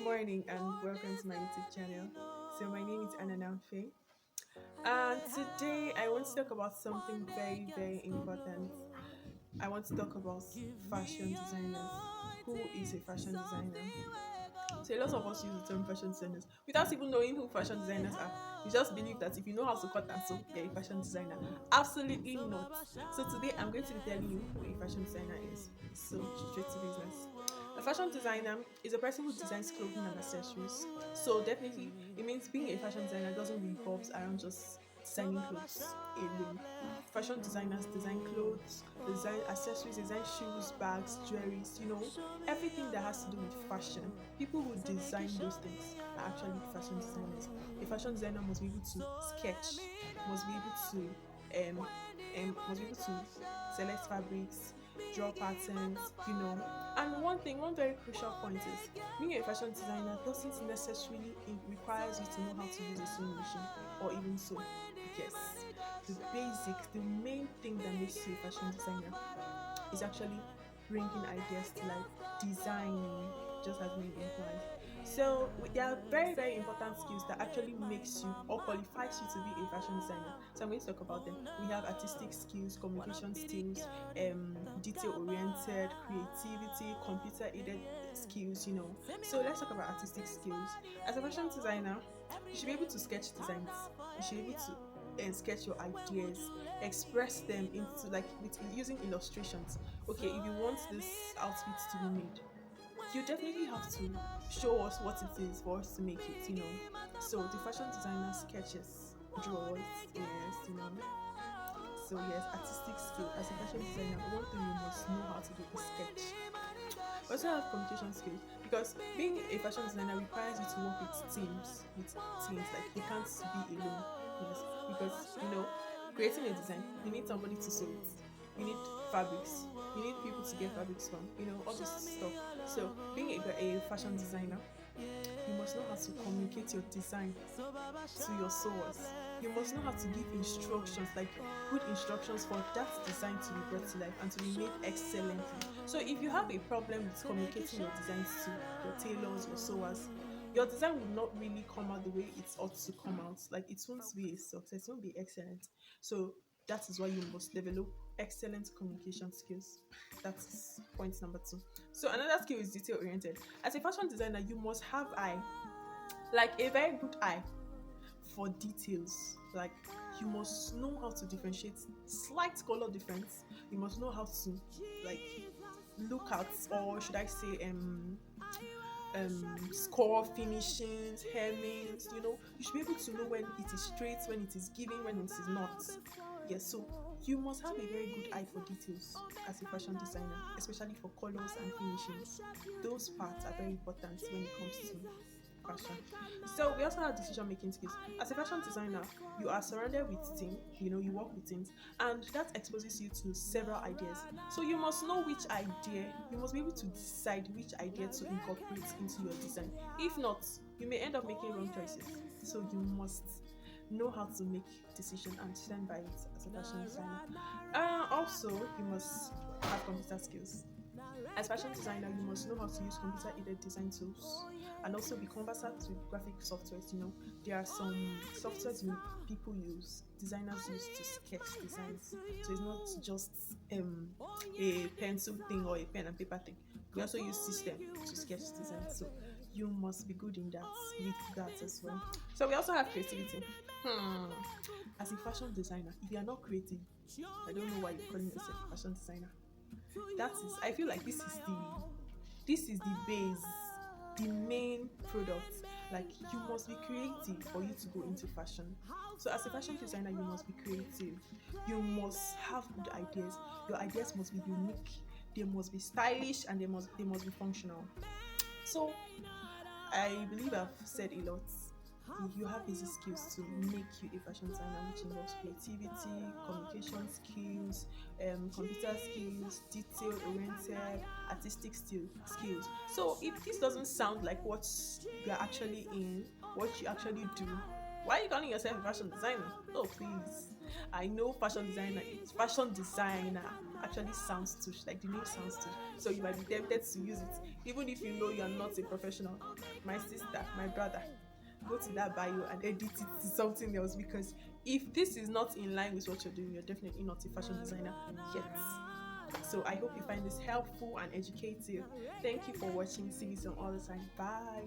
morning and welcome to my YouTube channel. So my name is AnnaNanfe, and today I want to talk about something very important. I want to talk about fashion designers. Who is a fashion designer? So a lot of us use the term fashion designers without even knowing who fashion designers are. We just believe that if you know how to cut and sew, you're a fashion designer. Absolutely not. So today I'm going to be telling you who a fashion designer is. So straight to business. A fashion designer is a person who designs clothing and accessories. So definitely it means being a fashion designer doesn't revolve around just designing clothes alone. Fashion designers design clothes, design accessories, design shoes, bags, jewelries, everything that has to do with fashion. People who design those things are actually fashion designers. A fashion designer must be able to sketch, must be able to must be able to select fabrics, draw patterns, And one very crucial point is being a fashion designer doesn't necessarily requires you to know how to use a sewing machine or even sew. Yes, the main thing that makes you a fashion designer is actually bringing ideas to life, designing, just as the name implies. So there are very important skills that actually makes you or qualifies you to be a fashion designer. So I'm going to talk about them. We have artistic skills, communication skills, detail oriented, creativity, computer aided skills. So let's talk about artistic skills. As a fashion designer, you should be able to sketch designs. You should be able to sketch your ideas, express them into like with using illustrations. Okay, if you want this outfit to be made, you definitely have to show us what it is for us to make it. So the fashion designer sketches, draws, yes. So yes, artistic skill. As a fashion designer, one thing you must know how to do is sketch. We also have communication skills because being a fashion designer requires you to work with teams. Like you can't be alone. Yes, because creating a design, you need somebody to sew it. You need fabrics. You need people to get fabrics from. All this stuff. So being a fashion designer, you must know how to communicate your design to your sewers. You must know how to give instructions, like good instructions for that design to be brought to life and to be made excellently. So if you have a problem with communicating your designs to your tailors, your sewers, your design will not really come out the way it ought to come out. Like it won't be a success, it won't be excellent. So that is why you must develop excellent communication skills. That's point number two. So another skill is detail oriented. As a fashion designer, you must have eye, like a very good eye for details. Like you must know how to differentiate slight color difference. You must know how to like look at, or should I say, score finishings, hemmings. You should be able to know when it is straight, when it is giving, when it is not. Yes, so you must have a very good eye for details as a fashion designer, especially for colors and finishings. Those parts are very important when it comes to fashion. So we also have decision making skills. As a fashion designer, you are surrounded with team, you work with teams, and that exposes you to several ideas. So you must know which idea, you must be able to decide which idea to incorporate into your design. If not, you may end up making wrong choices. So you must know how to make decision and stand by it as a fashion designer. Also, you must have computer skills. As fashion designer, you must know how to use computer-aided design tools and also be conversant with graphic softwares. There are some softwares people use, designers use to sketch designs. So it's not just a pencil thing or a pen and paper thing. We also use system to sketch designs. So you must be good in that with that as well. So we also have creativity. Hmm. As a fashion designer, if you are not creative, I don't know why you're calling yourself a fashion designer. That is, I feel like this is the base, the main product. Like you must be creative for you to go into fashion. So as a fashion designer, you must be creative. You must have good ideas. Your ideas must be unique. They must be stylish and they must be functional. So I believe I've said a lot. You have basic skills to make you a fashion designer, which involves creativity, communication skills, computer skills, detail-oriented, artistic skills. So if this doesn't sound like what you're actually in, what you actually do, why are you calling yourself a fashion designer? Oh please. I know fashion designer is fashion designer. actually sounds touch, like the name sounds touch. So you might be tempted to use it, even if you know you're not a professional. My sister, my brother, go to that bio and edit it to something else, because if this is not in line with what you're doing, you're definitely not a fashion designer yet. So I hope you find this helpful and educative. Thank you for watching. See you some other time. Bye.